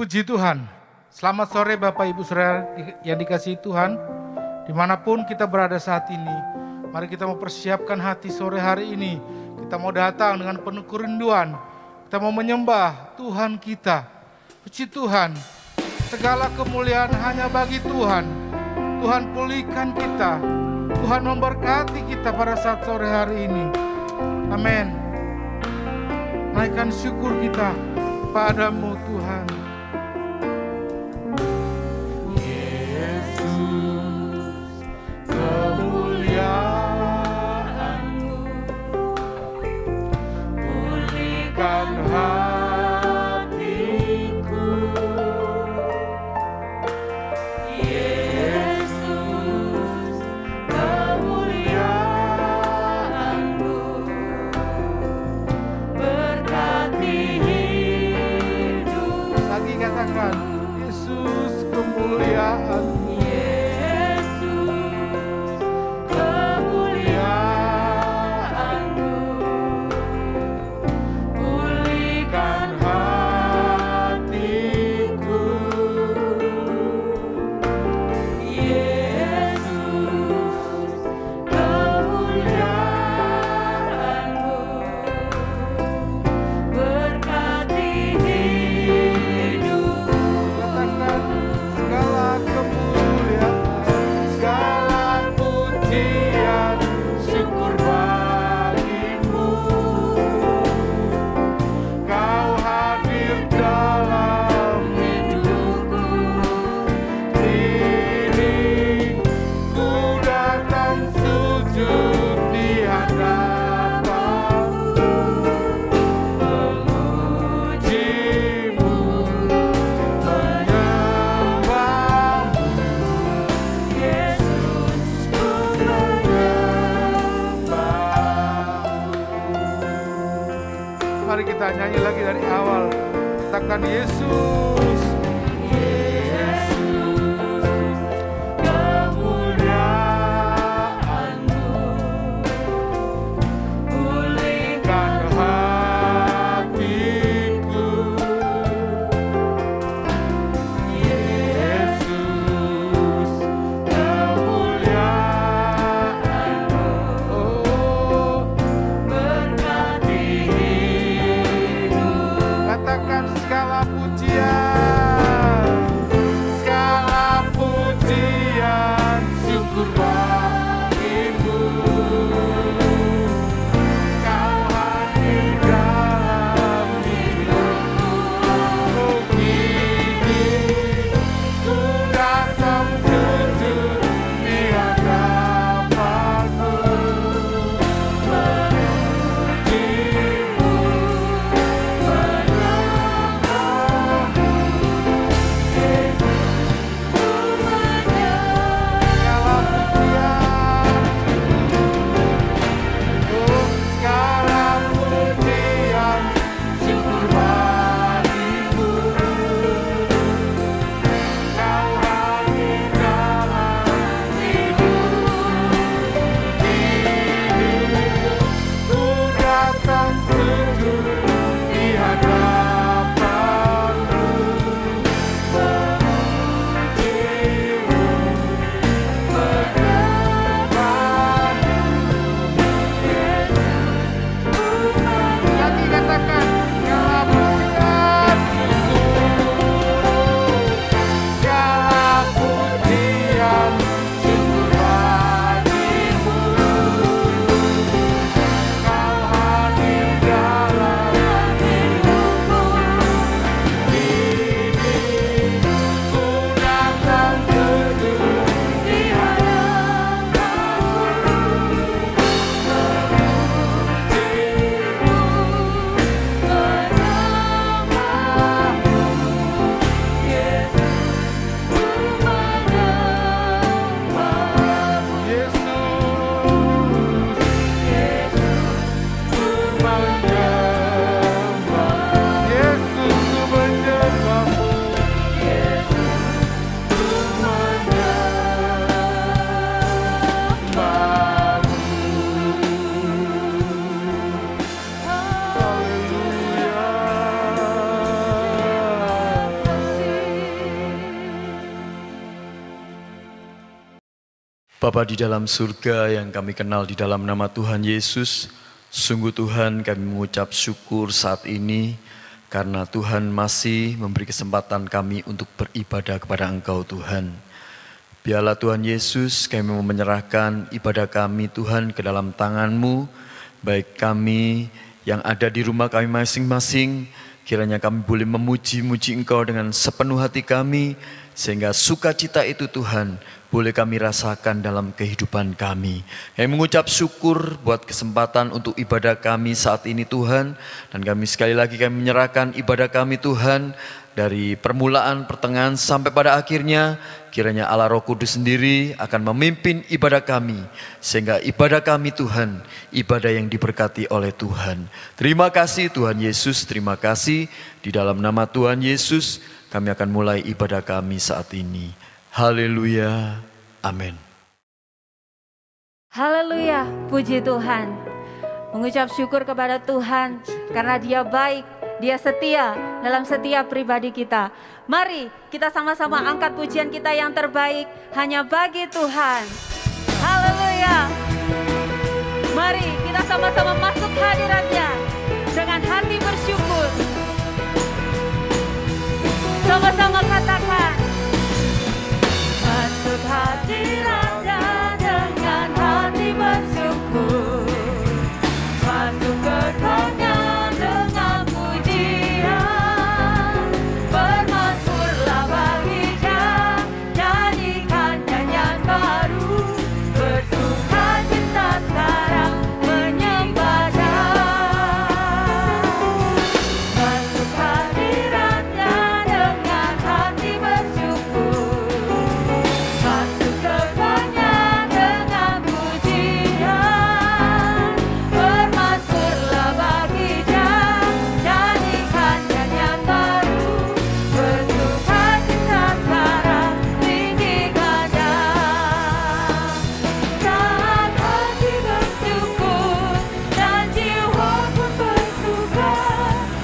Puji Tuhan. Selamat sore Bapak Ibu Saudara yang dikasihi Tuhan. Dimanapun kita berada saat ini, mari kita mempersiapkan hati sore hari ini. Kita mau datang dengan penuh kerinduan. Kita mau menyembah Tuhan kita. Puji Tuhan. Segala kemuliaan hanya bagi Tuhan. Tuhan pulihkan kita. Tuhan memberkati kita pada saat sore hari ini. Amin. Naikkan syukur kita padamu Tuhan. Mari kita nyanyi lagi dari awal. Katakan Yesus. Segala pujian Bapa di dalam surga yang kami kenal di dalam nama Tuhan Yesus, sungguh Tuhan kami mengucap syukur saat ini karena Tuhan masih memberi kesempatan kami untuk beribadah kepada Engkau Tuhan. Biarlah Tuhan Yesus kami mau menyerahkan ibadah kami Tuhan ke dalam tangan-Mu, baik kami yang ada di rumah kami masing-masing, kiranya kami boleh memuji-muji Engkau dengan sepenuh hati kami, sehingga sukacita itu Tuhan boleh kami rasakan dalam kehidupan kami. Kami mengucap syukur buat kesempatan untuk ibadah kami saat ini Tuhan. Dan kami sekali lagi kami menyerahkan ibadah kami Tuhan. Dari permulaan, pertengahan sampai pada akhirnya. Kiranya Allah Roh Kudus sendiri akan memimpin ibadah kami. Sehingga ibadah kami Tuhan, ibadah yang diberkati oleh Tuhan. Terima kasih Tuhan Yesus, terima kasih. Di dalam nama Tuhan Yesus kami akan mulai ibadah kami saat ini. Haleluya, amin. Haleluya, puji Tuhan. Mengucap syukur kepada Tuhan karena Dia baik, Dia setia dalam setiap pribadi kita. Mari kita sama-sama angkat pujian kita yang terbaik hanya bagi Tuhan. Haleluya. Mari kita sama-sama masuk hadirat-Nya dengan hati bersyukur. Sama-sama katakan. Masuk hadirat-Nya dengan hati bersyukur, masuk gerbang-Nya dengan pujian, bermasmurlah bagi Dia, nyanyikan nyanyian baru, bersukacita sekarang menyembah Dia. Masuk hadirat-Nya dengan hati bersyukur, masuk gerbang-Nya dengan pujian, bermasmurlah bagi Dia, nyanyikan nyanyian baru, bersukacita sekarang tinggikan Dia. Saat hati bersyukur dan jiwa pun bersuka,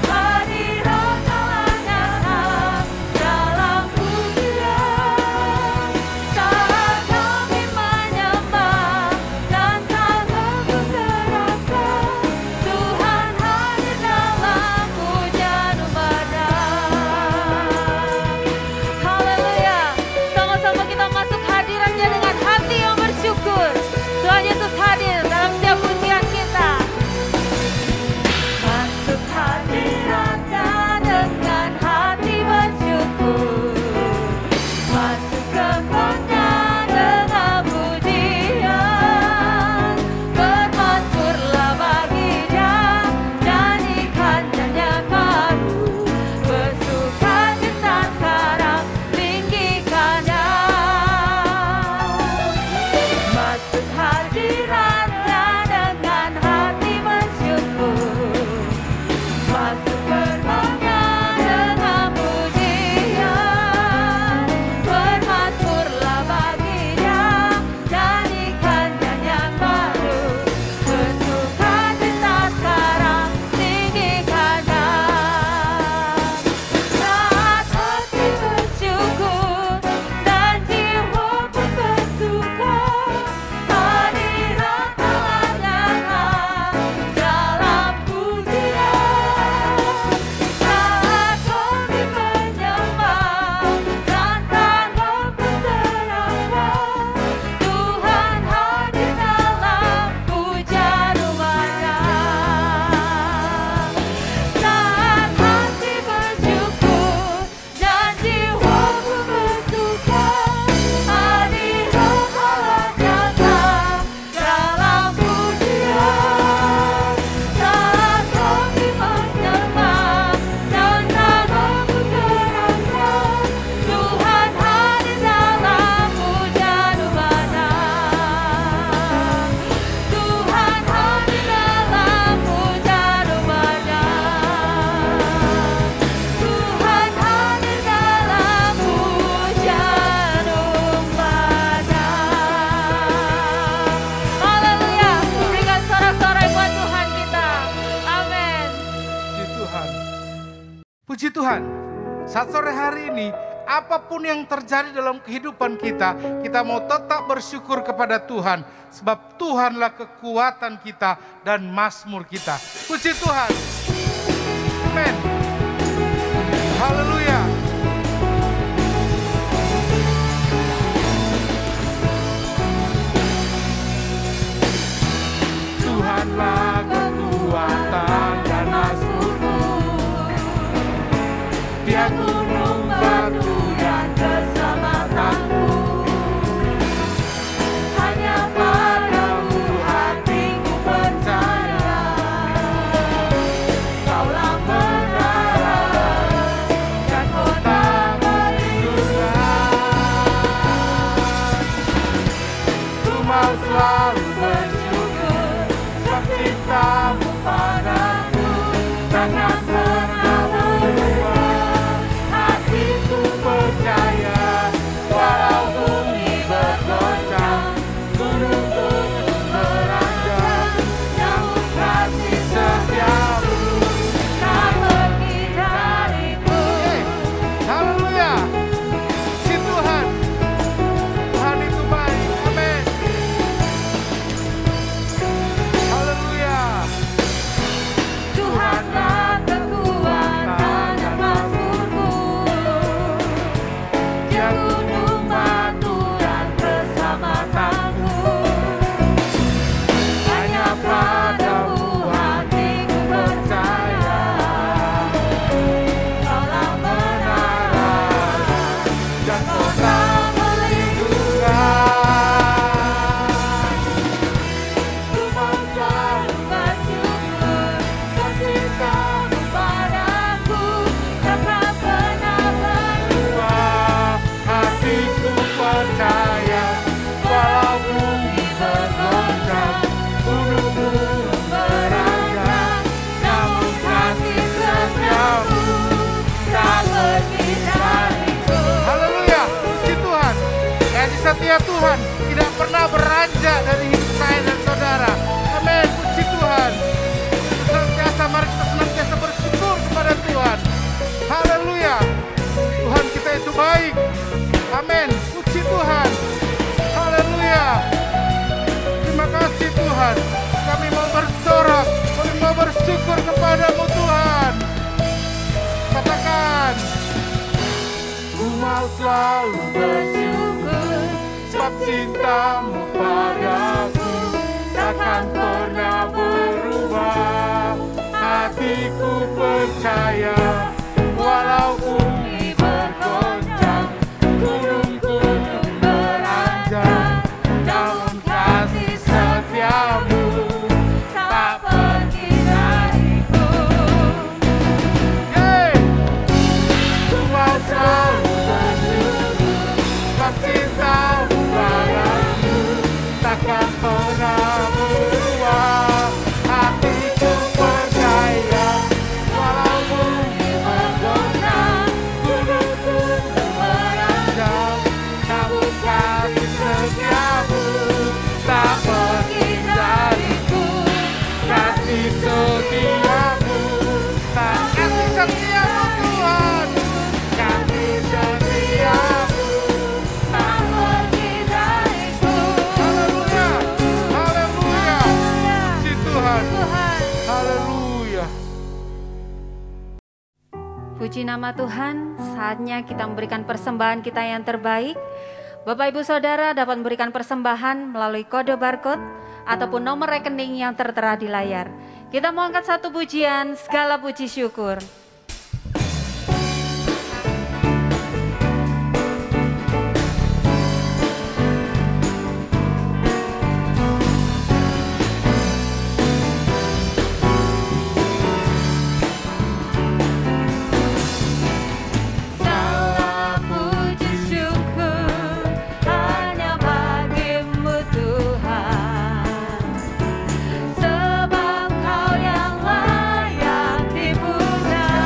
hadirat Allah nyata dalam pujian. Saat kami menyembah dan kagum terasa, Tuhan hadir dalam pujian umat-Nya. Haleluya. Sama-sama kita masuk hadirat-Nya dengan hati yang bersyukur. Tuhan Yesus hadir dalam setiap pujian kita. Masuk hadirat-Nya dengan hati bersyukur, masuk gerbang-Nya dengan pujian, bermasmurlah bagi Dia, nyanyikan nyanyian baru, bersukacita sekarang tinggikan Dia. Masuk hadirat-Nya dengan hati bersyukur, masuk gerbang-Nya dengan pujian, bermasmurlah bagi Dia, nyanyikan nyanyian baru, bersukacita sekarang tinggikan Dia. Saat hati bersyukur dan jiwa pun bersuka, hadirat Allah nyata dalam pujian. Saat kami menyembah dan kagum terasa, Tuhan hadir dalam pujian umat-Nya. Saat hati bersyukur dan jiwa pun bersuka, hadirat Allah nyata dalam pujian. Saat kami menyembah dan kagum terasa, Tuhan hadir dalam pujian umat-Nya. Tuhan hadir dalam pujian umat-Nya. Tuhan hadir dalam pujian umat-Nya. Haleluya. Berikan sorak-sorai buat Tuhan kita. Amin. Puji Tuhan. Puji Tuhan. Saat sore hari ini apapun yang terjadi dalam kehidupan kita, kita mau tetap bersyukur kepada Tuhan. Sebab Tuhanlah kekuatan kita dan mazmur kita. Puji Tuhan. Amin. Haleluya. Tuhanlah kekuatan dan mazmurku. Dia gunung batu dan keselamatanku. Hanya padamu hatiku percaya. Kaulah menara dan kota perlindungan. Ku mau selalu bersyukur sebab cintamu padaku takkan pernah berubah. Hatiku percaya walau bumi bergoncang, gunung-gunung beranjak, namun kasih setiamu tak pergi dariku. Haleluya. Si Tuhan, Tuhan itu baik. Amin. Haleluya. Tuhanlah kekuatan dan mazmurku. Dia gunung batu dan keselamatanku. Hanya padamu hatiku percaya. Kaulah menara dan kota perlindungan. Ku mau selalu bersyukur sebab cintamu padaku takkan pernah berubah. Hatiku percaya walau bumi bergoncang, gunung-gunung beranjak, namun kasih setiamu tak pergi dariku. Haleluya, puji Tuhan. Kasih setia Tuhan tidak pernah beranjak dari hidup saya dan saudara. Amin, puji Tuhan. Senantiasa mari kita senantiasa bersyukur kepada Tuhan. Haleluya. Tuhan kita itu baik. Amin, puji Tuhan. Haleluya. Terima kasih Tuhan. Kami mau bersorak, kami mau bersyukur kepadamu Tuhan. Katakan, ku mau selalu bersyukur sebab cintamu padaku takkan pernah berubah. Hatiku percaya walau bumi bergoncang, gunung-gunung beranjak, namun kasih setiamu tak pergi dariku. Ku mau selalu bersyukur sebab cintamu padaku takkan pernah berubah. Hatiku percaya walau bumi bergoncang, gunung-gunung beranjak, namun kasih setiamu tak pergi dariku. Kasih setiamu tak kasih setiamu Tuhan. Kasih setiamu tak pergi dariku. Haleluya. Haleluya. Si Tuhan. Haleluya. Puji nama Tuhan, saatnya kita memberikan persembahan kita yang terbaik. Bapak Ibu Saudara dapat memberikan persembahan melalui kode barcode ataupun nomor rekening yang tertera di layar. Kita mau angkat satu pujian, segala puji syukur. Segala puji syukur hanya bagimu Tuhan, sebab Kau yang layak dipuja.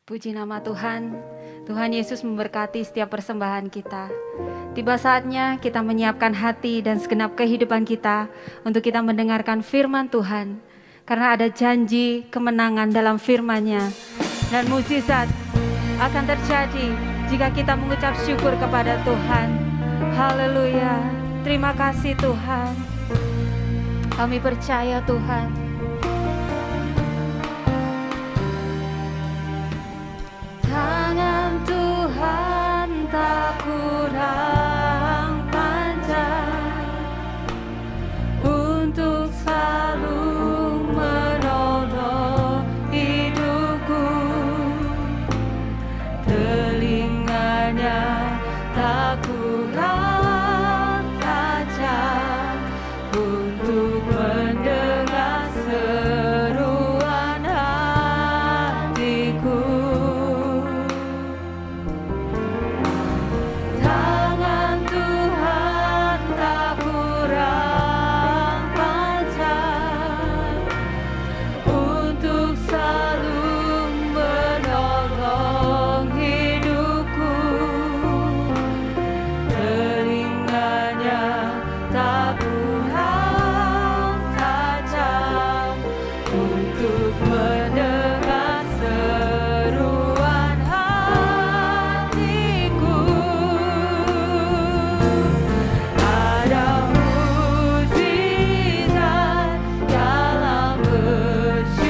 Puji nama Tuhan. Tuhan Yesus memberkati setiap persembahan kita. Tiba saatnya kita menyiapkan hati dan segenap kehidupan kita untuk kita mendengarkan firman Tuhan. Karena ada janji kemenangan dalam firman-Nya. Dan mukjizat akan terjadi jika kita mengucap syukur kepada Tuhan. Haleluya. Terima kasih Tuhan. Kami percaya Tuhan. Tangan Tuhan tak kurang panjang untuk selalu menolong hidupku. Telinganya tak kurang tajam untuk mendengar seruan hatiku. Tangan Tuhan tak kurang panjang untuk selalu menolong hidupku. Telinganya tak kurang tajam untuk mendengar seruan hatiku. Ada mukjizat dalam bersyukur.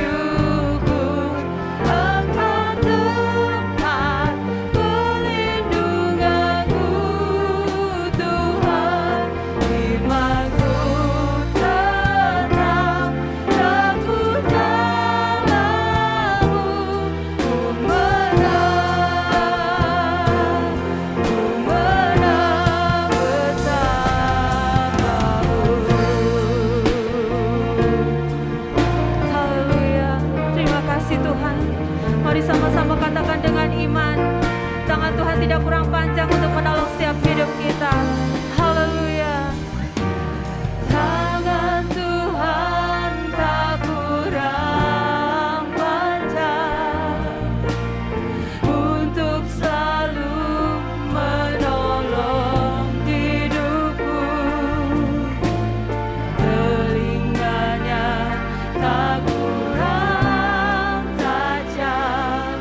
Engkau tempat perlindunganku, Tuhan. Imanku tenang, takut dalam-Mu. Ku menang bersama-Mu. Haleluya. Terima kasih Tuhan. Mari sama-sama katakan dengan iman. Tangan Tuhan tidak kurang panjang untuk menolong setiap hidup kita. Haleluya. Tangan Tuhan tak kurang panjang untuk selalu menolong hidupku. Telinganya tak kurang tajam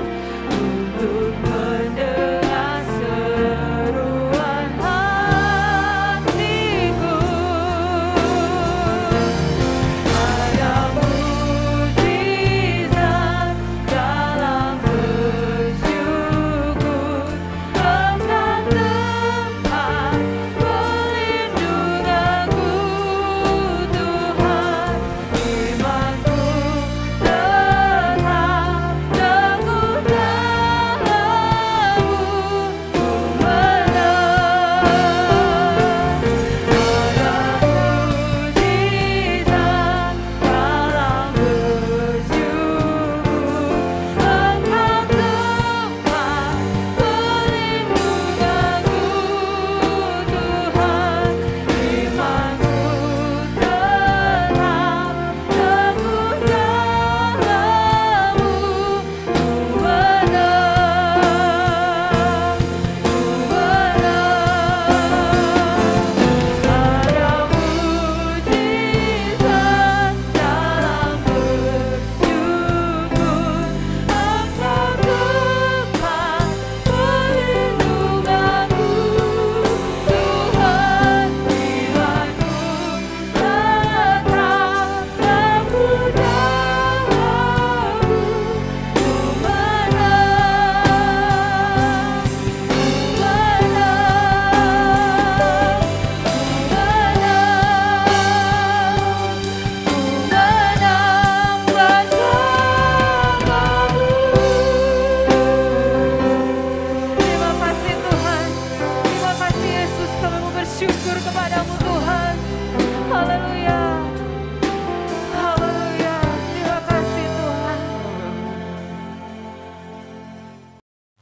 untuk mendengar seruan hatiku.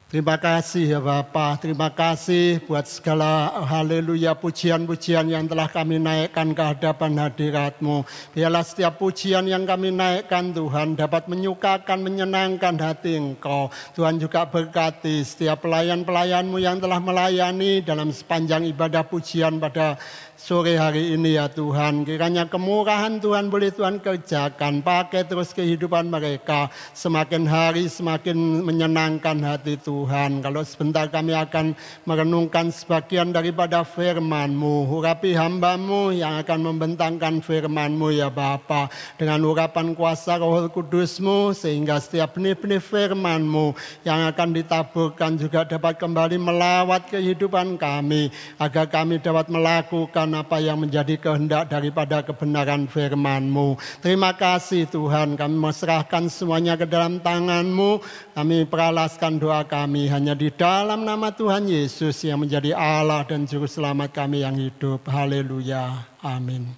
Terima kasih ya Bapa, terima kasih buat segala haleluya pujian-pujian yang telah kami naikkan ke hadapan hadirat-Mu. Biarlah setiap pujian yang kami naikkan Tuhan dapat menyukakan, menyenangkan hati Engkau. Tuhan juga berkati setiap pelayan-pelayan-Mu yang telah melayani dalam sepanjang ibadah pujian pada sore hari ini ya Tuhan. Kiranya kemurahan Tuhan boleh Tuhan kerjakan, pakai terus kehidupan mereka. Semakin hari semakin menyenangkan hati Tuhan. Kalau sebentar kami akan merenungkan sebagian daripada firman-Mu. Urapi hamba-Mu yang akan membentangkan firman-Mu ya Bapa. Dengan urapan kuasa Roh Kudus-Mu sehingga setiap benih-benih firman-Mu yang akan ditaburkan juga dapat kembali melawat kehidupan kami. Agar kami dapat melakukan apa yang menjadi kehendak daripada kebenaran firman-Mu. Terima kasih Tuhan, kami serahkan semuanya ke dalam tangan-Mu. Kami peralaskan doa kami hanya di dalam nama Tuhan Yesus yang menjadi Allah dan Juru Selamat kami yang hidup. Haleluya. Amin.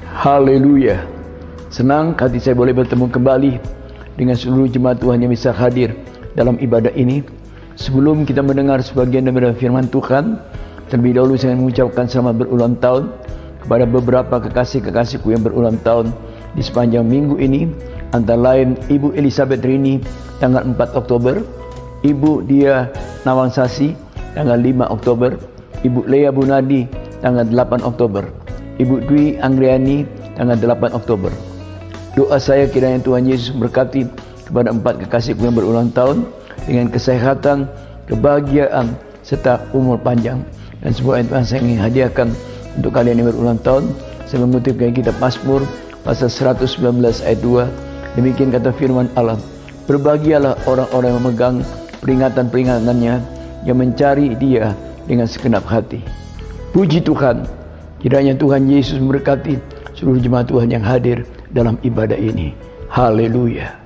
Haleluya. Senang hati saya boleh bertemu kembali dengan seluruh jemaat Tuhan yang bisa hadir dalam ibadah ini. Sebelum kita mendengar sebagian daripada firman Tuhan, terlebih dahulu saya mengucapkan selamat berulang tahun kepada beberapa kekasih-kekasihku yang berulang tahun di sepanjang minggu ini. Antara lain Ibu Elizabeth Rini tanggal 4 Oktober, Ibu Dia Nawangsasi tanggal 5 Oktober, Ibu Lea Bunadi tanggal 8 Oktober, Ibu Dwi Anggriani tanggal 8 Oktober. Doa saya kiranya Tuhan Yesus berkati kepada 4 kekasihku yang berulang tahun dengan kesehatan, kebahagiaan, serta umur panjang. Dan semua yang Tuhan saya ingin hadiahkan untuk kalian yang berulang tahun. Saya mengutip dari kitab Mazmur pasal 119 ayat 2. Demikian kata firman Allah, berbahagialah orang-orang yang memegang peringatan-peringatannya, yang mencari Dia dengan segenap hati. Puji Tuhan, kiranya Tuhan Yesus memberkati seluruh jemaat Tuhan yang hadir dalam ibadah ini. Haleluya.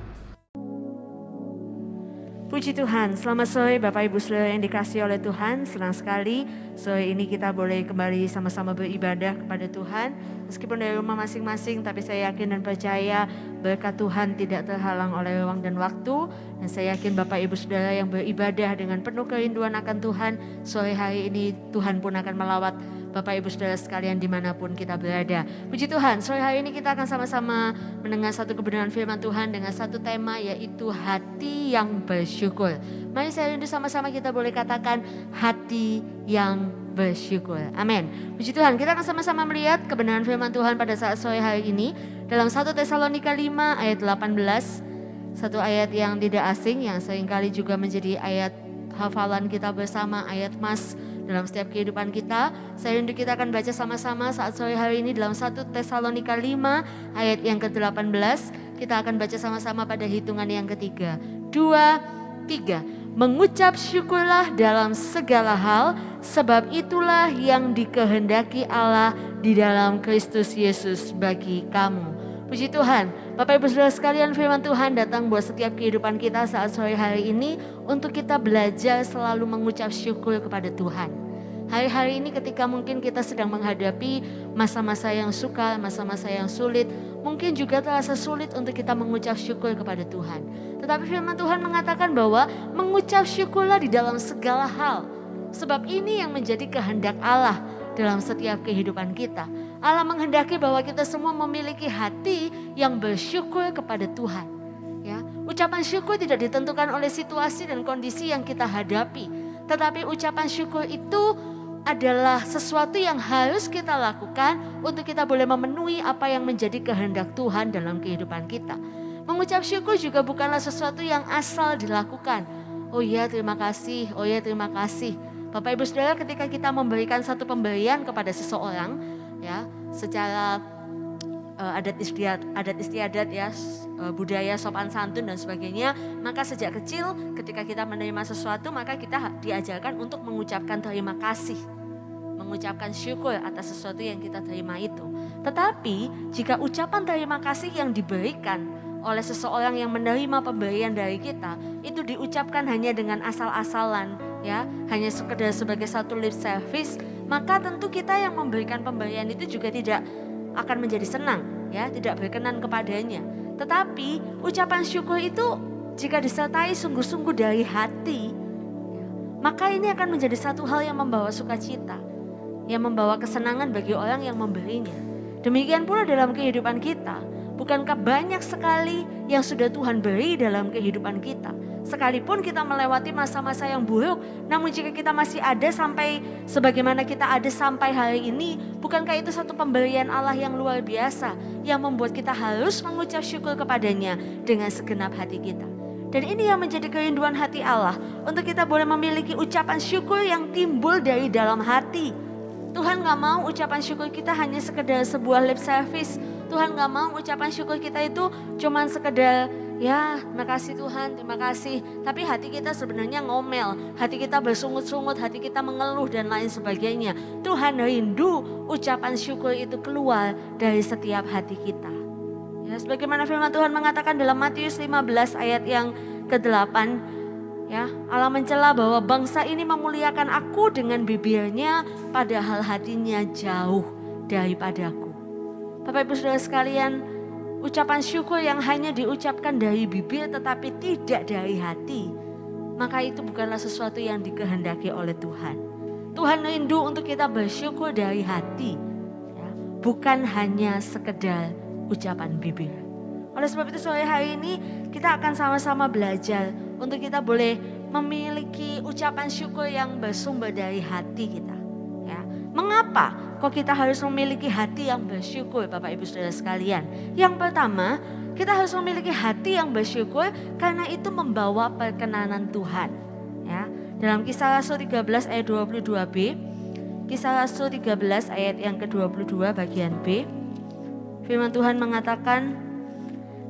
Puji Tuhan, selamat sore Bapak Ibu Saudara yang dikasihi oleh Tuhan. Senang sekali sore ini kita boleh kembali sama-sama beribadah kepada Tuhan. Meskipun dari rumah masing-masing, tapi saya yakin dan percaya berkat Tuhan tidak terhalang oleh ruang dan waktu. Dan saya yakin Bapak Ibu Saudara yang beribadah dengan penuh kerinduan akan Tuhan, sore hari ini Tuhan pun akan melawat Bapak Ibu Saudara sekalian dimanapun kita berada. Puji Tuhan, sore hari ini kita akan sama-sama mendengar satu kebenaran firman Tuhan dengan satu tema, yaitu hati yang bersyukur. Mari saya rindu sama-sama kita boleh katakan hati yang bersyukur. Amin. Puji Tuhan, kita akan sama-sama melihat kebenaran firman Tuhan pada saat sore hari ini dalam 1 Tesalonika 5 ayat 18. Satu ayat yang tidak asing, yang seringkali juga menjadi ayat hafalan kita bersama, ayat mas dalam setiap kehidupan kita. Saya rindu kita akan baca sama-sama saat sore hari ini dalam 1 Tesalonika 5 ayat yang ke-18. Kita akan baca sama-sama pada hitungan yang ketiga. 2, 3. Mengucap syukurlah dalam segala hal, sebab itulah yang dikehendaki Allah di dalam Kristus Yesus bagi kamu. Puji Tuhan, Bapak Ibu Saudara sekalian, firman Tuhan datang buat setiap kehidupan kita saat sore hari ini untuk kita belajar selalu mengucap syukur kepada Tuhan. Hari-hari ini ketika mungkin kita sedang menghadapi masa-masa yang sukar, masa-masa yang sulit, mungkin juga terasa sulit untuk kita mengucap syukur kepada Tuhan. Tetapi firman Tuhan mengatakan bahwa mengucap syukurlah di dalam segala hal. Sebab ini yang menjadi kehendak Allah dalam setiap kehidupan kita. Allah menghendaki bahwa kita semua memiliki hati yang bersyukur kepada Tuhan. Ya, ucapan syukur tidak ditentukan oleh situasi dan kondisi yang kita hadapi. Tetapi ucapan syukur itu adalah sesuatu yang harus kita lakukan untuk kita boleh memenuhi apa yang menjadi kehendak Tuhan dalam kehidupan kita. Mengucap syukur juga bukanlah sesuatu yang asal dilakukan. Oh ya terima kasih, oh ya terima kasih. Bapak Ibu Saudara, ketika kita memberikan satu pemberian kepada seseorang, ya, secara adat istiadat ya, budaya sopan santun dan sebagainya, maka sejak kecil ketika kita menerima sesuatu maka kita diajarkan untuk mengucapkan terima kasih, mengucapkan syukur atas sesuatu yang kita terima itu. Tetapi jika ucapan terima kasih yang diberikan oleh seseorang yang menerima pemberian dari kita itu diucapkan hanya dengan asal-asalan, ya, hanya sekedar sebagai satu lip service, maka tentu kita yang memberikan pemberian itu juga tidak akan menjadi senang, ya, tidak berkenan kepadanya. Tetapi ucapan syukur itu jika disertai sungguh-sungguh dari hati, maka ini akan menjadi satu hal yang membawa sukacita, yang membawa kesenangan bagi orang yang memberinya. Demikian pula dalam kehidupan kita. Bukankah banyak sekali yang sudah Tuhan beri dalam kehidupan kita? Sekalipun kita melewati masa-masa yang buruk, namun jika kita masih ada sampai sebagaimana kita ada sampai hari ini, bukankah itu satu pemberian Allah yang luar biasa yang membuat kita harus mengucap syukur kepadanya dengan segenap hati kita. Dan ini yang menjadi kerinduan hati Allah, untuk kita boleh memiliki ucapan syukur yang timbul dari dalam hati. Tuhan gak mau ucapan syukur kita hanya sekedar sebuah lip service. Tuhan gak mau ucapan syukur kita itu cuman sekedar ya terima kasih Tuhan, terima kasih. Tapi hati kita sebenarnya ngomel, hati kita bersungut-sungut, hati kita mengeluh dan lain sebagainya. Tuhan rindu ucapan syukur itu keluar dari setiap hati kita. Ya, sebagaimana firman Tuhan mengatakan dalam Matius 15 ayat yang ke-8. Ya, Allah mencela bahwa bangsa ini memuliakan aku dengan bibirnya, padahal hatinya jauh daripadaku. Bapak Ibu Saudara sekalian, ucapan syukur yang hanya diucapkan dari bibir tetapi tidak dari hati, maka itu bukanlah sesuatu yang dikehendaki oleh Tuhan. Tuhan rindu untuk kita bersyukur dari hati, ya, bukan hanya sekedar ucapan bibir. Oleh sebab itu sore hari ini kita akan sama-sama belajar untuk kita boleh memiliki ucapan syukur yang bersumber dari hati kita. Ya. Mengapa kok kita harus memiliki hati yang bersyukur, Bapak Ibu Saudara sekalian? Yang pertama, kita harus memiliki hati yang bersyukur karena itu membawa perkenanan Tuhan. Ya. Dalam Kisah Rasul 13 ayat 22b, Kisah Rasul 13 ayat yang ke-22 bagian B, firman Tuhan mengatakan,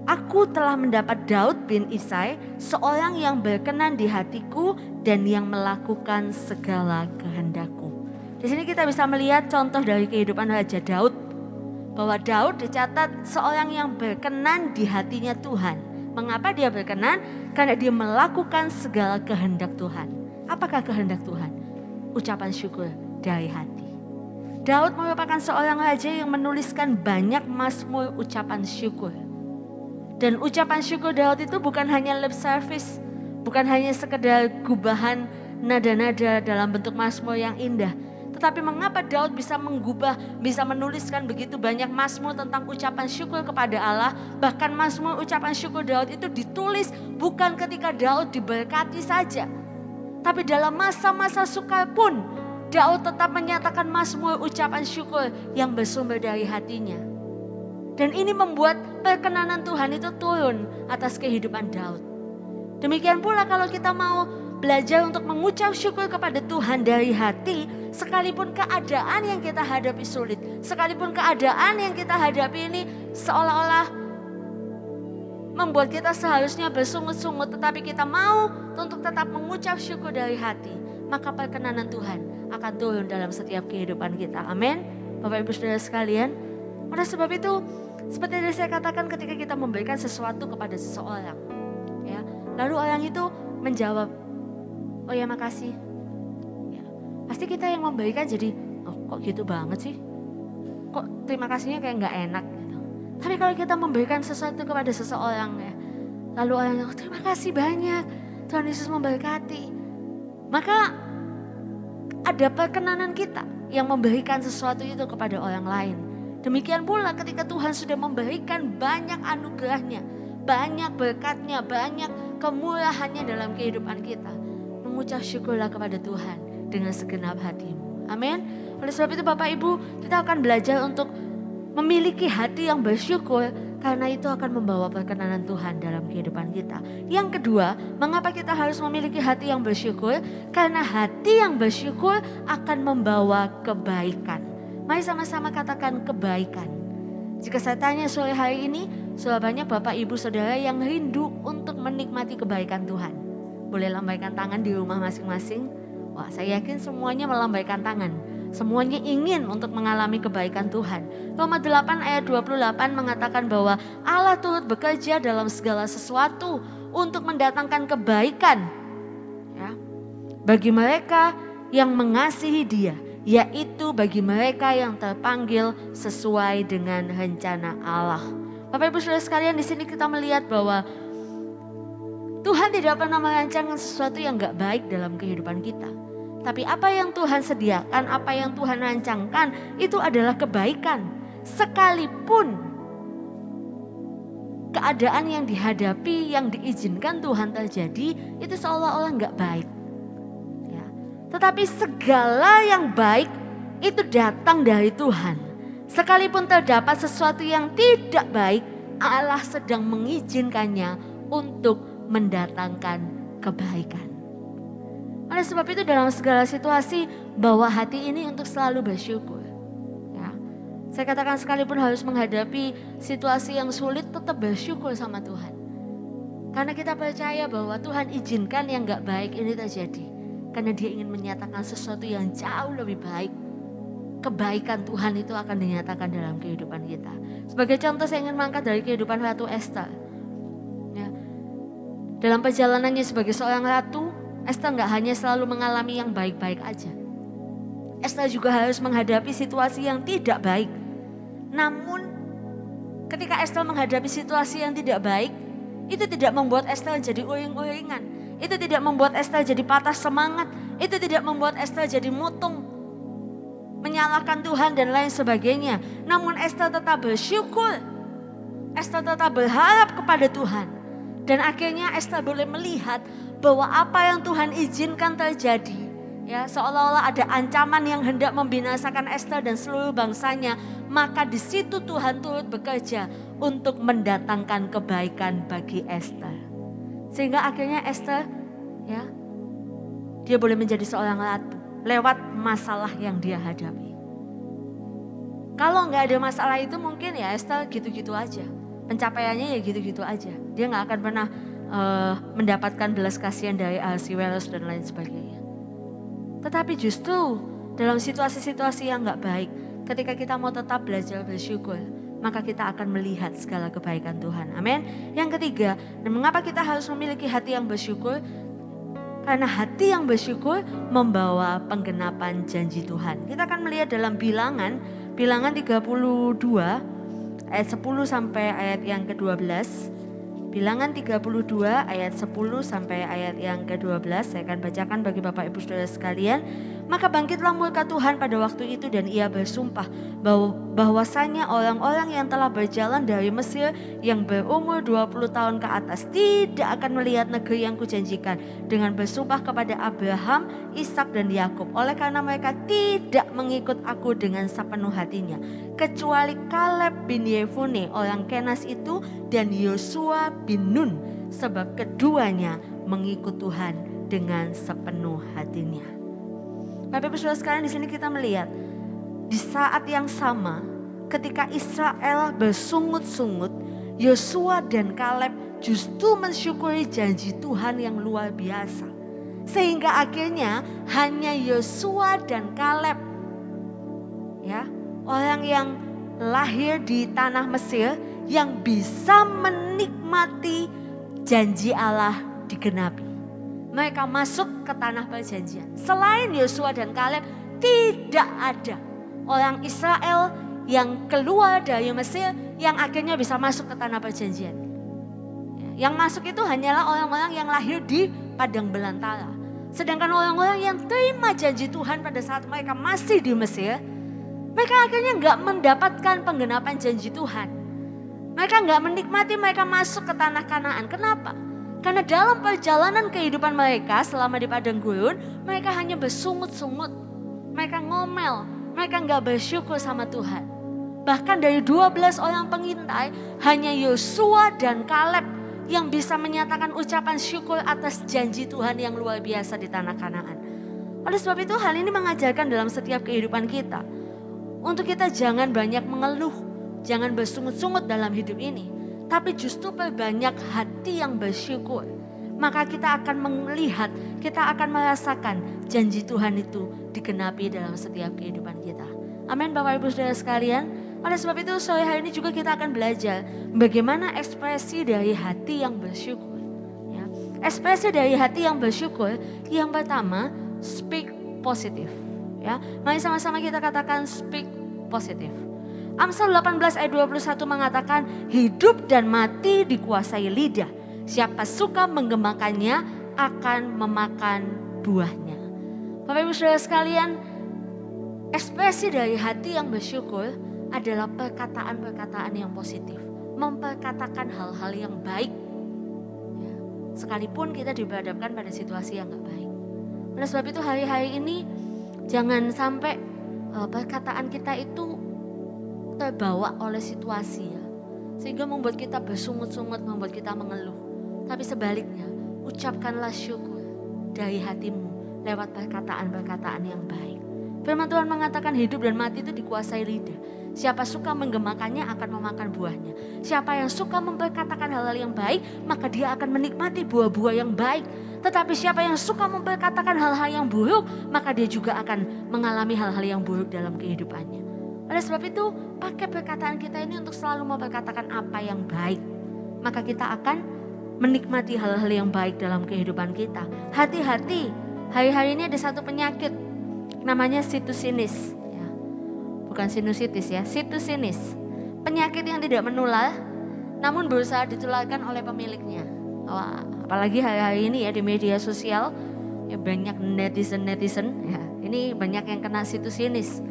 Aku telah mendapat Daud bin Isai, seorang yang berkenan di hatiku dan yang melakukan segala kehendakku. Di sini kita bisa melihat contoh dari kehidupan Raja Daud, bahwa Daud dicatat seorang yang berkenan di hatinya Tuhan. Mengapa dia berkenan? Karena dia melakukan segala kehendak Tuhan. Apakah kehendak Tuhan? Ucapan syukur dari hati. Daud merupakan seorang raja yang menuliskan banyak mazmur ucapan syukur. Dan ucapan syukur Daud itu bukan hanya lip service, bukan hanya sekedar gubahan nada-nada dalam bentuk mazmur yang indah. Tetapi mengapa Daud bisa menggubah, bisa menuliskan begitu banyak mazmur tentang ucapan syukur kepada Allah. Bahkan mazmur ucapan syukur Daud itu ditulis bukan ketika Daud diberkati saja. Tapi dalam masa-masa sukar pun Daud tetap menyatakan mazmur ucapan syukur yang bersumber dari hatinya. Dan ini membuat perkenanan Tuhan itu turun atas kehidupan Daud. Demikian pula kalau kita mau belajar untuk mengucap syukur kepada Tuhan dari hati, sekalipun keadaan yang kita hadapi sulit, sekalipun keadaan yang kita hadapi ini seolah-olah membuat kita seharusnya bersungut-sungut, tetapi kita mau untuk tetap mengucap syukur dari hati, maka perkenanan Tuhan akan turun dalam setiap kehidupan kita. Amin. Bapak Ibu Saudara sekalian, oleh sebab itu, seperti yang saya katakan, ketika kita memberikan sesuatu kepada seseorang, ya, lalu orang itu menjawab, oh ya makasih. Ya, pasti kita yang memberikan jadi, oh kok gitu banget sih? Kok terima kasihnya kayak nggak enak gitu. Tapi kalau kita memberikan sesuatu kepada seseorang, ya, lalu orang yang terima kasih banyak, Tuhan Yesus memberkati, maka ada perkenanan kita yang memberikan sesuatu itu kepada orang lain. Demikian pula ketika Tuhan sudah memberikan banyak anugerahnya, banyak berkatnya, banyak kemurahannya dalam kehidupan kita. Mengucap syukurlah kepada Tuhan dengan segenap hatimu. Amin. Oleh sebab itu Bapak Ibu, kita akan belajar untuk memiliki hati yang bersyukur, karena itu akan membawa perkenanan Tuhan dalam kehidupan kita. Yang kedua, mengapa kita harus memiliki hati yang bersyukur? Karena hati yang bersyukur akan membawa kebaikan. Mari sama-sama katakan kebaikan. Jika saya tanya sore hari ini, sudah banyak Bapak Ibu Saudara yang rindu untuk menikmati kebaikan Tuhan. Boleh lambaikan tangan di rumah masing-masing. Wah, saya yakin semuanya melambaikan tangan. Semuanya ingin untuk mengalami kebaikan Tuhan. Roma 8 ayat 28 mengatakan bahwa Allah turut bekerja dalam segala sesuatu untuk mendatangkan kebaikan, ya, bagi mereka yang mengasihi Dia, yaitu bagi mereka yang terpanggil sesuai dengan rencana Allah. Bapak Ibu Saudara sekalian, di sini kita melihat bahwa Tuhan tidak pernah merancangkan sesuatu yang gak baik dalam kehidupan kita. Tapi apa yang Tuhan sediakan, apa yang Tuhan rancangkan itu adalah kebaikan. Sekalipun keadaan yang dihadapi, yang diizinkan Tuhan terjadi itu seolah-olah gak baik. Ya. Tetapi segala yang baik itu datang dari Tuhan. Sekalipun terdapat sesuatu yang tidak baik, Allah sedang mengizinkannya untuk mendatangkan kebaikan. Oleh sebab itu dalam segala situasi bawa hati ini untuk selalu bersyukur. Ya. Saya katakan sekalipun harus menghadapi situasi yang sulit tetap bersyukur sama Tuhan. Karena kita percaya bahwa Tuhan izinkan yang gak baik ini terjadi. Karena dia ingin menyatakan sesuatu yang jauh lebih baik. Kebaikan Tuhan itu akan dinyatakan dalam kehidupan kita. Sebagai contoh saya ingin mengangkat dari kehidupan Ratu Esther. Ya. Dalam perjalanannya sebagai seorang ratu, Esther gak hanya selalu mengalami yang baik-baik aja. Esther juga harus menghadapi situasi yang tidak baik. Namun ketika Esther menghadapi situasi yang tidak baik, itu tidak membuat Esther jadi uring-uringan. Itu tidak membuat Esther jadi patah semangat. Itu tidak membuat Esther jadi mutung, menyalahkan Tuhan dan lain sebagainya. Namun Esther tetap bersyukur. Esther tetap berharap kepada Tuhan. Dan akhirnya Esther boleh melihat bahwa apa yang Tuhan izinkan terjadi, ya seolah-olah ada ancaman yang hendak membinasakan Esther dan seluruh bangsanya, maka di situ Tuhan turut bekerja untuk mendatangkan kebaikan bagi Esther. Sehingga akhirnya Esther, ya, dia boleh menjadi seorang ratu lewat masalah yang dia hadapi. Kalau nggak ada masalah itu mungkin ya Esther gitu-gitu aja, pencapaiannya ya gitu-gitu aja. Dia nggak akan pernah mendapatkan belas kasihan dari Ahasiweros dan lain sebagainya. Tetapi justru dalam situasi-situasi yang gak baik, ketika kita mau tetap belajar bersyukur, maka kita akan melihat segala kebaikan Tuhan. Amin. Yang ketiga, dan mengapa kita harus memiliki hati yang bersyukur? Karena hati yang bersyukur membawa penggenapan janji Tuhan. Kita akan melihat dalam bilangan 32 ayat 10 sampai ayat yang ke-12. Bilangan 32 ayat 10 sampai ayat yang ke-12 saya akan bacakan bagi Bapak Ibu Saudara sekalian. Maka bangkitlah murka Tuhan pada waktu itu dan ia bersumpah bahwasanya orang-orang yang telah berjalan dari Mesir yang berumur 20 tahun ke atas tidak akan melihat negeri yang kujanjikan, dengan bersumpah kepada Abraham, Ishak dan Yakub, oleh karena mereka tidak mengikut aku dengan sepenuh hatinya, kecuali Kaleb bin Yefune orang Kenas itu dan Yosua bin Nun, sebab keduanya mengikut Tuhan dengan sepenuh hatinya. Bapak Ibu Saudara sekalian, di sini kita melihat di saat yang sama ketika Israel bersungut-sungut, Yosua dan Kaleb justru mensyukuri janji Tuhan yang luar biasa. Sehingga akhirnya hanya Yosua dan Kaleb, ya, orang yang lahir di tanah Mesir yang bisa menikmati janji Allah digenapi. Mereka masuk ke tanah perjanjian. Selain Yosua dan Kaleb, tidak ada orang Israel yang keluar dari Mesir yang akhirnya bisa masuk ke tanah perjanjian. Yang masuk itu hanyalah orang-orang yang lahir di padang belantara. Sedangkan orang-orang yang terima janji Tuhan pada saat mereka masih di Mesir, mereka akhirnya nggak mendapatkan penggenapan janji Tuhan. Mereka nggak menikmati mereka masuk ke tanah Kanaan. Kenapa? Karena dalam perjalanan kehidupan mereka selama di padang gurun, mereka hanya bersungut-sungut. Mereka ngomel, mereka nggak bersyukur sama Tuhan. Bahkan dari 12 orang pengintai, hanya Yosua dan Kaleb yang bisa menyatakan ucapan syukur atas janji Tuhan yang luar biasa di tanah Kanaan. Oleh sebab itu hal ini mengajarkan dalam setiap kehidupan kita. Untuk kita jangan banyak mengeluh, jangan bersungut-sungut dalam hidup ini. Tapi justru perbanyak hati yang bersyukur. Maka kita akan melihat, kita akan merasakan janji Tuhan itu digenapi dalam setiap kehidupan kita. Amin Bapak Ibu Saudara sekalian. Oleh sebab itu sore hari ini juga kita akan belajar bagaimana ekspresi dari hati yang bersyukur. Ya. Ekspresi dari hati yang bersyukur yang pertama, speak positif. Ya. Mari sama-sama kita katakan speak positif. Amsal 18 ayat 21 mengatakan hidup dan mati dikuasai lidah Siapa suka menggemakannya akan memakan buahnya. Bapak Ibu Saudara sekalian, ekspresi dari hati yang bersyukur adalah perkataan-perkataan yang positif. Memperkatakan hal-hal yang baik. Ya, sekalipun kita dihadapkan pada situasi yang gak baik. Oleh sebab itu hari-hari ini jangan sampai perkataan kita itu terbawa oleh situasi ya. Sehingga membuat kita bersungut-sungut, membuat kita mengeluh. Tapi sebaliknya, ucapkanlah syukur dari hatimu lewat perkataan-perkataan yang baik. Firman Tuhan mengatakan hidup dan mati itu dikuasai lidah. Siapa suka menggemakannya akan memakan buahnya. Siapa yang suka memperkatakan hal-hal yang baik, maka dia akan menikmati buah-buah yang baik. Tetapi siapa yang suka memperkatakan hal-hal yang buruk, maka dia juga akan mengalami hal-hal yang buruk dalam kehidupannya. Oleh sebab itu, pakai perkataan kita ini untuk selalu memperkatakan apa yang baik. Maka kita akan menikmati hal-hal yang baik dalam kehidupan kita. Hati-hati, hari-hari ini ada satu penyakit, namanya sinusitis. Ya. Bukan sinusitis ya, sinusitis. Penyakit yang tidak menular, namun berusaha ditularkan oleh pemiliknya. Apalagi hari-hari ini ya di media sosial, ya banyak netizen. Ya, ini banyak yang kena sinusitis.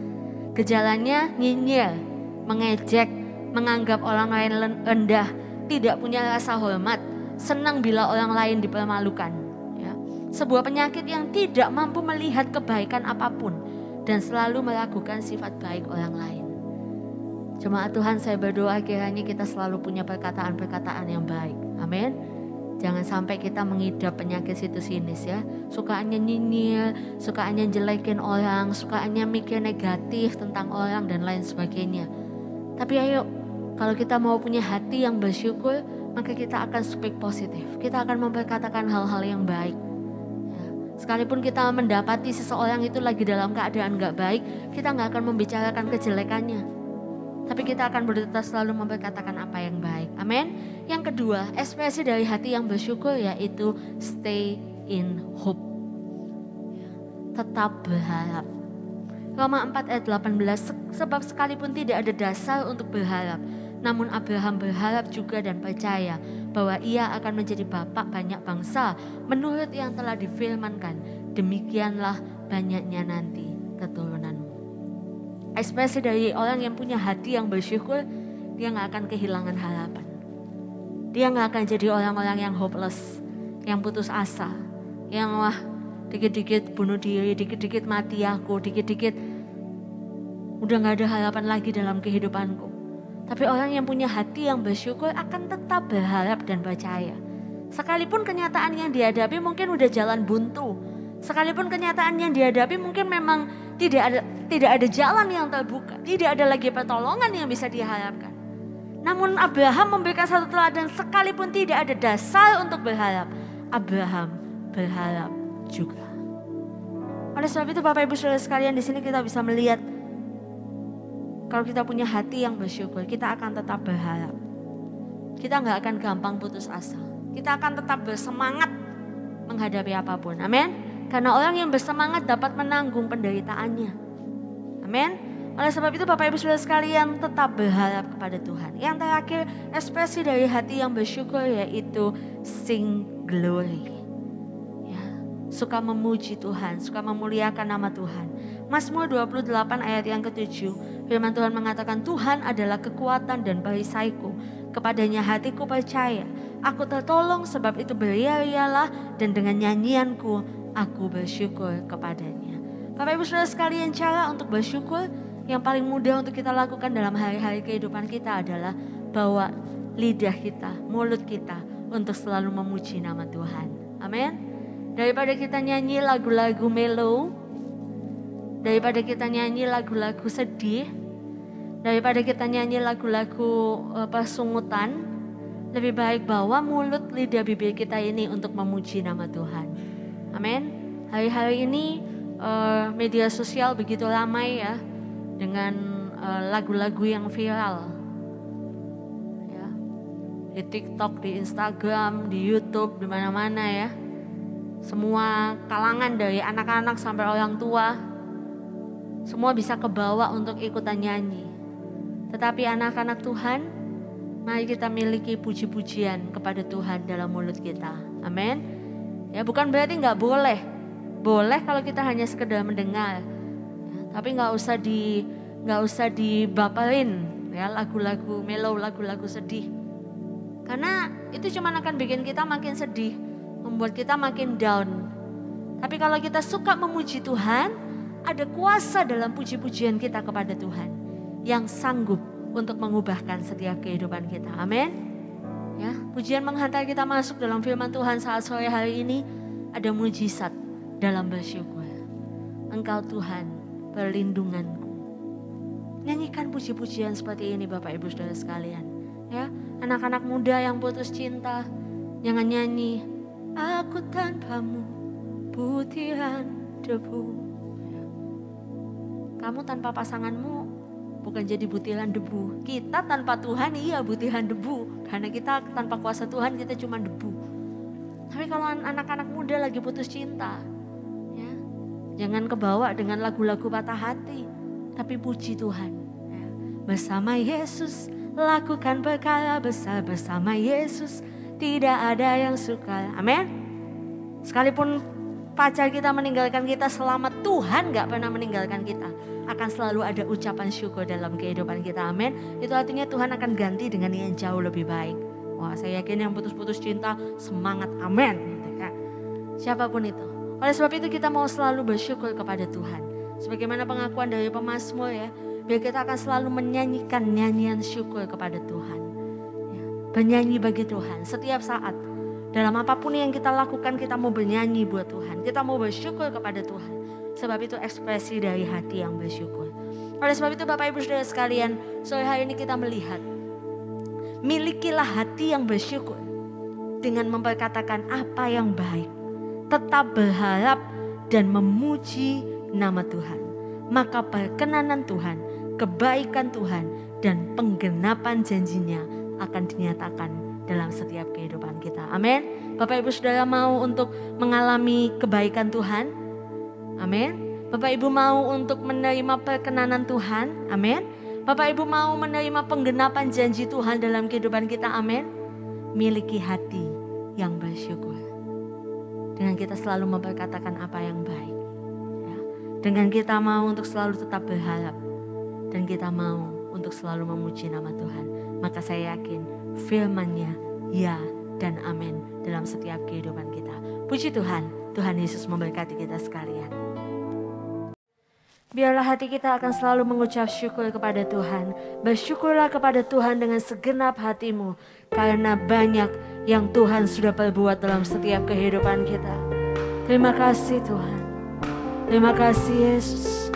Gejalanya nyinyir, mengejek, menganggap orang lain rendah, tidak punya rasa hormat, senang bila orang lain dipermalukan. Ya. Sebuah penyakit yang tidak mampu melihat kebaikan apapun dan selalu meragukan sifat baik orang lain. Jemaat Tuhan, saya berdoa kiranya kita selalu punya perkataan-perkataan yang baik. Amin. Jangan sampai kita mengidap penyakit sinusitis ya. Sukaannya nyinyir, sukaannya jelekin orang, sukaannya mikir negatif tentang orang dan lain sebagainya. Tapi ayo, kalau kita mau punya hati yang bersyukur, maka kita akan speak positif. Kita akan memperkatakan hal-hal yang baik. Ya. Sekalipun kita mendapati seseorang itu lagi dalam keadaan gak baik, kita gak akan membicarakan kejelekannya. Tapi kita akan berusaha selalu memperkatakan apa yang baik. Amin. Yang kedua, ekspresi dari hati yang bersyukur yaitu stay in hope. Tetap berharap. Roma 4 ayat 18, sebab sekalipun tidak ada dasar untuk berharap, namun Abraham berharap juga dan percaya bahwa ia akan menjadi bapak banyak bangsa menurut yang telah difirmankan, demikianlah banyaknya nanti keturunanmu. Ekspresi dari orang yang punya hati yang bersyukur, dia gak akan kehilangan harapan. Dia gak akan jadi orang-orang yang hopeless, yang putus asa, yang wah dikit-dikit bunuh diri, dikit-dikit mati aku, dikit-dikit udah gak ada harapan lagi dalam kehidupanku. Tapi orang yang punya hati yang bersyukur akan tetap berharap dan percaya. Sekalipun kenyataan yang dihadapi mungkin udah jalan buntu, sekalipun kenyataan yang dihadapi mungkin memang tidak ada jalan yang terbuka, tidak ada lagi pertolongan yang bisa diharapkan. Namun Abraham memberikan satu teladan, sekalipun tidak ada dasar untuk berharap, Abraham berharap juga. Oleh sebab itu Bapak Ibu Saudara sekalian, di sini kita bisa melihat kalau kita punya hati yang bersyukur, kita akan tetap berharap. Kita nggak akan gampang putus asa. Kita akan tetap bersemangat menghadapi apapun. Amin. Karena orang yang bersemangat dapat menanggung penderitaannya. Amin. Oleh sebab itu Bapak Ibu Saudara sekalian, tetap berharap kepada Tuhan. Yang terakhir, ekspresi dari hati yang bersyukur yaitu sing glory. Ya, suka memuji Tuhan, suka memuliakan nama Tuhan. Mazmur 28 ayat yang ke-7, firman Tuhan mengatakan, Tuhan adalah kekuatan dan perisaiku, kepadanya hatiku percaya. Aku tertolong, sebab itu beria-rialah, dan dengan nyanyianku aku bersyukur kepadanya. Bapak Ibu Saudara sekalian, cara untuk bersyukur yang paling mudah untuk kita lakukan dalam hari-hari kehidupan kita adalah bawa lidah kita, mulut kita untuk selalu memuji nama Tuhan. Amin. Daripada kita nyanyi lagu-lagu mellow, daripada kita nyanyi lagu-lagu sedih, daripada kita nyanyi lagu-lagu persungutan, lebih baik bawa mulut lidah bibir kita ini untuk memuji nama Tuhan. Amin. Hari-hari ini media sosial begitu ramai ya, dengan lagu-lagu yang viral. Ya. Di TikTok, di Instagram, di YouTube, di mana-mana ya. Semua kalangan dari anak-anak sampai orang tua, semua bisa kebawa untuk ikutan nyanyi. Tetapi anak-anak Tuhan, Mari kita miliki puji-pujian kepada Tuhan dalam mulut kita. Amin. Ya, bukan berarti nggak boleh. Boleh kalau kita hanya sekedar mendengar. Ya, tapi nggak usah dibaperin ya lagu-lagu mellow, lagu-lagu sedih. Karena itu cuma akan bikin kita makin sedih, membuat kita makin down. Tapi kalau kita suka memuji Tuhan, ada kuasa dalam puji-pujian kita kepada Tuhan yang sanggup untuk mengubahkan setiap kehidupan kita. Amin. Ya, pujian menghantar kita masuk dalam firman Tuhan saat sore hari ini. Ada mujizat dalam bersyukur. Engkau Tuhan, perlindunganku. Nyanyikan puji-pujian seperti ini Bapak Ibu Saudara sekalian. Ya, anak-anak muda yang putus cinta, jangan nyanyi, aku tanpamu butiran debu. Kamu tanpa pasanganmu bukan jadi butiran debu. Kita tanpa Tuhan iya butiran debu. Karena kita tanpa kuasa Tuhan kita cuma debu. Tapi kalau anak-anak muda lagi putus cinta, ya, jangan kebawa dengan lagu-lagu patah hati. Tapi puji Tuhan. Ya. Bersama Yesus lakukan perkara besar. Bersama Yesus tidak ada yang sukar. Amin. Sekalipun pacar kita meninggalkan kita, selama Tuhan gak pernah meninggalkan kita, akan selalu ada ucapan syukur dalam kehidupan kita. Amin. Itu artinya Tuhan akan ganti dengan yang jauh lebih baik. Wah, saya yakin yang putus-putus cinta semangat. Amin. Gitu, ya. Siapapun itu. Oleh sebab itu kita mau selalu bersyukur kepada Tuhan. Sebagaimana pengakuan dari pemazmur ya, biar kita akan selalu menyanyikan nyanyian syukur kepada Tuhan. Ya, bernyanyi bagi Tuhan setiap saat. Dalam apapun yang kita lakukan, kita mau bernyanyi buat Tuhan. Kita mau bersyukur kepada Tuhan. Sebab itu ekspresi dari hati yang bersyukur. Oleh sebab itu Bapak Ibu Saudara sekalian, sore hari ini kita melihat, milikilah hati yang bersyukur dengan memperkatakan apa yang baik, tetap berharap dan memuji nama Tuhan. Maka perkenanan Tuhan, kebaikan Tuhan, dan penggenapan janjinya akan dinyatakan dalam setiap kehidupan kita. Amin. Bapak Ibu Saudara mau untuk mengalami kebaikan Tuhan? Amin. Bapak Ibu mau untuk menerima perkenanan Tuhan? Amin. Bapak Ibu mau menerima penggenapan janji Tuhan dalam kehidupan kita? Amin. Miliki hati yang bersyukur. Dengan kita selalu memperkatakan apa yang baik. Ya. Dengan kita mau untuk selalu tetap berharap. Dan kita mau untuk selalu memuji nama Tuhan. Maka saya yakin firman-Nya ya dan amin dalam setiap kehidupan kita. Puji Tuhan, Tuhan Yesus memberkati kita sekalian. Biarlah hati kita akan selalu mengucap syukur kepada Tuhan. Bersyukurlah kepada Tuhan dengan segenap hatimu. Karena banyak yang Tuhan sudah perbuat dalam setiap kehidupan kita. Terima kasih Tuhan. Terima kasih Yesus.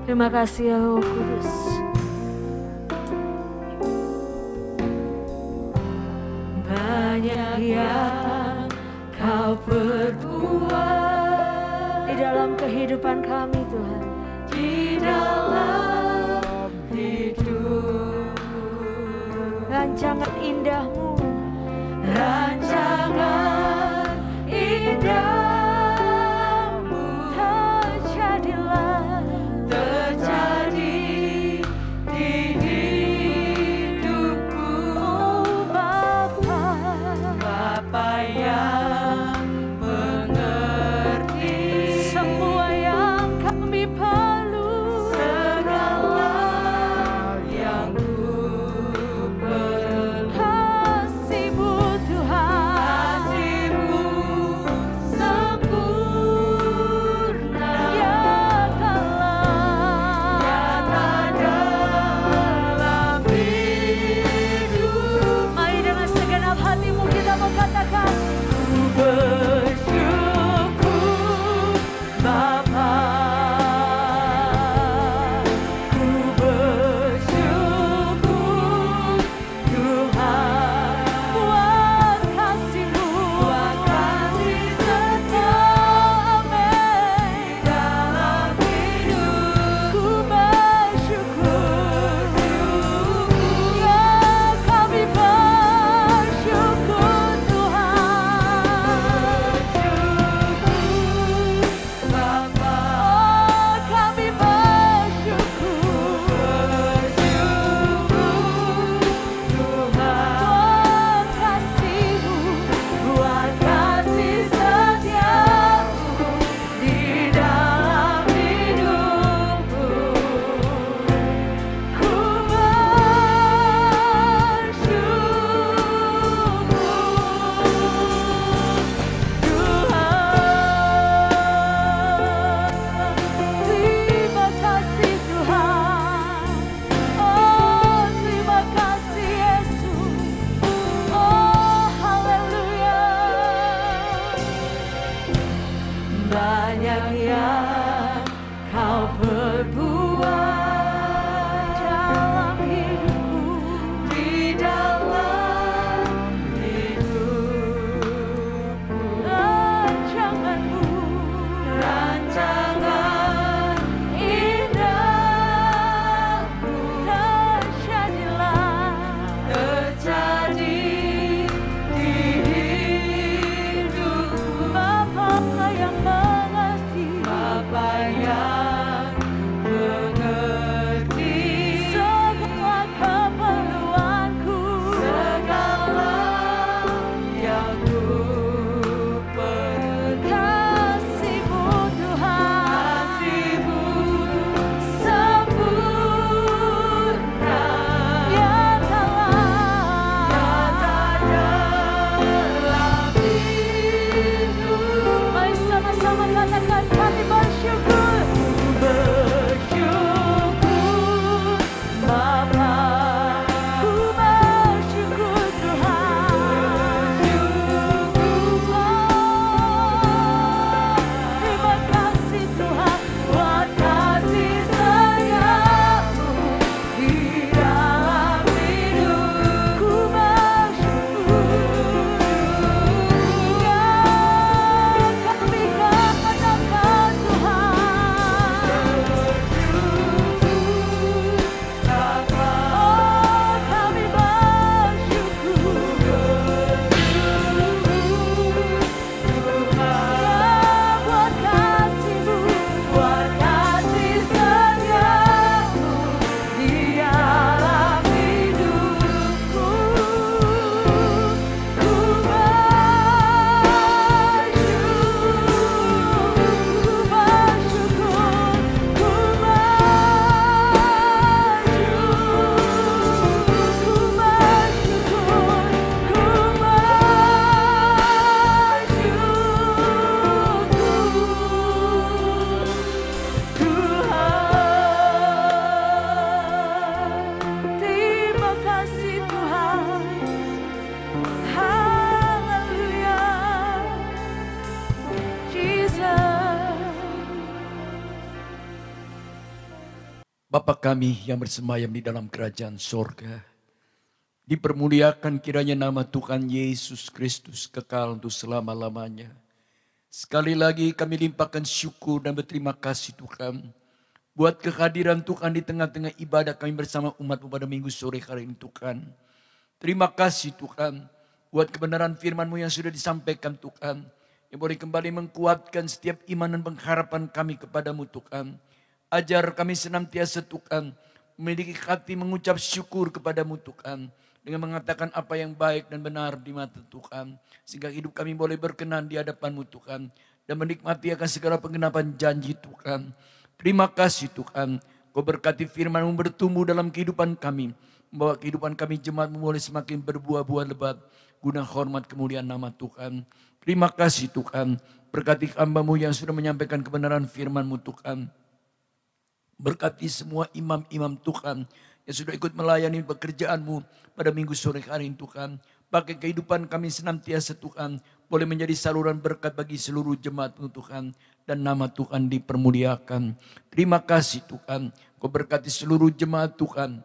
Terima kasih ya Roh Kudus. Banyak yang kau perbuat di dalam kehidupan kami Tuhan. Di dalam hidup rancangan indahmu, rancangan indahmu terjadi di hidupku. Oh Bapa yang mengerti semua yang kami perlu, segala yang ku perlu. Bapa kami yang bersemayam di dalam kerajaan sorga, dipermuliakan kiranya nama Tuhan Yesus Kristus kekal untuk selama-lamanya. Sekali lagi kami limpahkan syukur dan berterima kasih Tuhan, buat kehadiran Tuhan di tengah-tengah ibadah kami bersama umat-Mu pada minggu sore hari ini Tuhan. Terima kasih Tuhan, buat kebenaran firman-Mu yang sudah disampaikan Tuhan, yang boleh kembali mengkuatkan setiap iman dan pengharapan kami kepadamu Tuhan. Ajar kami senantiasa Tuhan, memiliki hati mengucap syukur kepadamu Tuhan, dengan mengatakan apa yang baik dan benar di mata Tuhan, sehingga hidup kami boleh berkenan di hadapan-Mu Tuhan, dan menikmati akan segala penggenapan janji Tuhan. Terima kasih Tuhan, Kau berkati firman-Mu bertumbuh dalam kehidupan kami, membawa kehidupan kami jemaat-Mu boleh semakin berbuah-buah lebat, guna hormat kemuliaan nama Tuhan. Terima kasih Tuhan, berkati hamba-Mu yang sudah menyampaikan kebenaran firman-Mu Tuhan. Berkati semua imam-imam Tuhan yang sudah ikut melayani pekerjaan-Mu pada minggu sore hari ini Tuhan. Pakai kehidupan kami senantiasa Tuhan, boleh menjadi saluran berkat bagi seluruh jemaat-Mu Tuhan. Dan nama Tuhan dipermuliakan. Terima kasih Tuhan, Kau berkati seluruh jemaat Tuhan.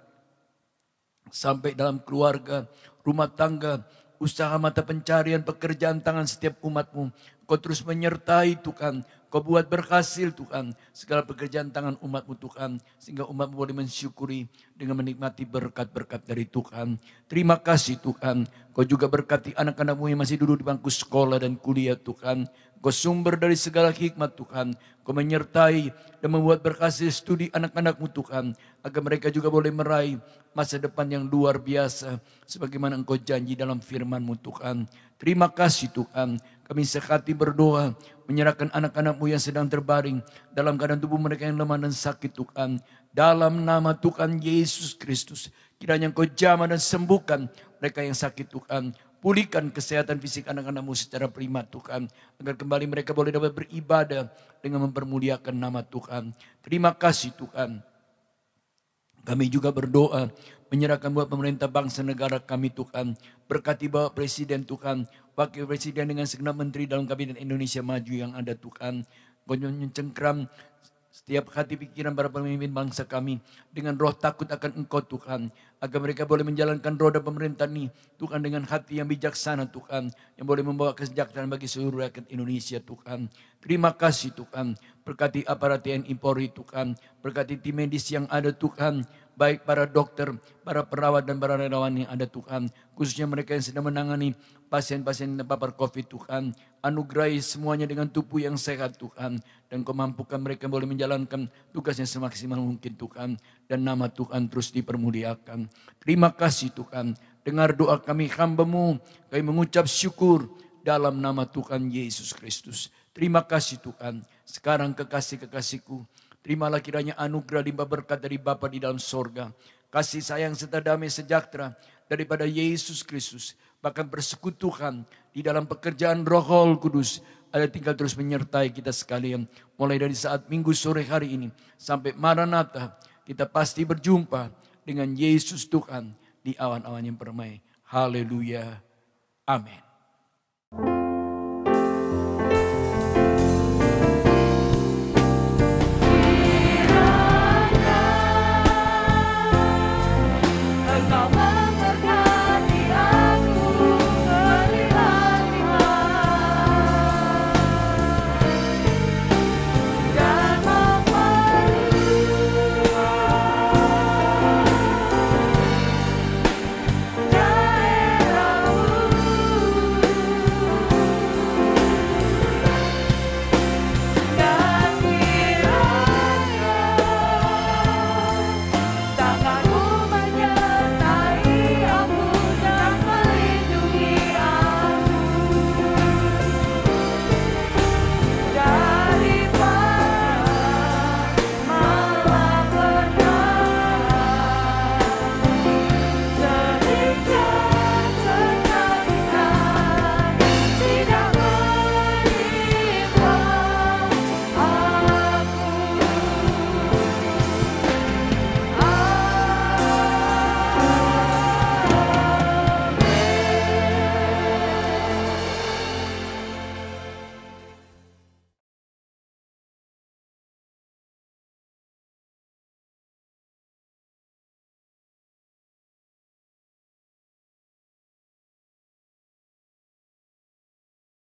Sampai dalam keluarga, rumah tangga, usaha mata pencarian, pekerjaan tangan setiap umat-Mu. Kau terus menyertai Tuhan. Kau buat berhasil Tuhan segala pekerjaan tangan umat-Mu Tuhan. Sehingga umat-Mu boleh mensyukuri dengan menikmati berkat-berkat dari Tuhan. Terima kasih Tuhan. Kau juga berkati anak-anak-Mu yang masih duduk di bangku sekolah dan kuliah Tuhan. Kau sumber dari segala hikmat Tuhan. Kau menyertai dan membuat berhasil studi anak-anak-Mu Tuhan. Agar mereka juga boleh meraih masa depan yang luar biasa. Sebagaimana Engkau janji dalam firman-Mu Tuhan. Terima kasih Tuhan. Kami sehati berdoa, menyerahkan anak-anak-Mu yang sedang terbaring dalam keadaan tubuh mereka yang lemah dan sakit Tuhan. Dalam nama Tuhan Yesus Kristus, kiranya Engkau jamah dan sembuhkan mereka yang sakit Tuhan. Pulihkan kesehatan fisik anak-anak-Mu secara prima Tuhan, agar kembali mereka boleh dapat beribadah dengan mempermuliakan nama Tuhan. Terima kasih Tuhan. Kami juga berdoa, menyerahkan buat pemerintah bangsa negara kami Tuhan. Berkati Bapak Presiden Tuhan, Wakil Presiden dengan segenap menteri dalam Kabinet Indonesia Maju yang ada Tuhan. Kau mencengkram setiap hati pikiran para pemimpin bangsa kami dengan roh takut akan Engkau Tuhan. Agar mereka boleh menjalankan roda pemerintah ini Tuhan dengan hati yang bijaksana Tuhan. Yang boleh membawa kesejahteraan bagi seluruh rakyat Indonesia Tuhan. Terima kasih Tuhan. Berkati aparat TNI Polri Tuhan. Berkati tim medis yang ada Tuhan. Baik para dokter, para perawat dan para relawan yang ada Tuhan. Khususnya mereka yang sedang menangani pasien-pasien yang terpapar COVID Tuhan. Anugerahi semuanya dengan tubuh yang sehat Tuhan. Dan Kau mampukan mereka boleh menjalankan tugasnya semaksimal mungkin Tuhan. Dan nama Tuhan terus dipermuliakan. Terima kasih Tuhan. Dengar doa kami hamba-Mu. Kami mengucap syukur dalam nama Tuhan Yesus Kristus. Terima kasih Tuhan. Sekarang kekasih-kekasihku, terimalah kiranya anugerah limpah berkat dari Bapa di dalam sorga. Kasih sayang serta damai sejahtera daripada Yesus Kristus. Bahkan persekutuan di dalam pekerjaan Roh Kudus. Ada tinggal terus menyertai kita sekalian. Mulai dari saat minggu sore hari ini sampai Maranatha. Kita pasti berjumpa dengan Yesus Tuhan di awan-awan yang permai. Haleluya. Amin.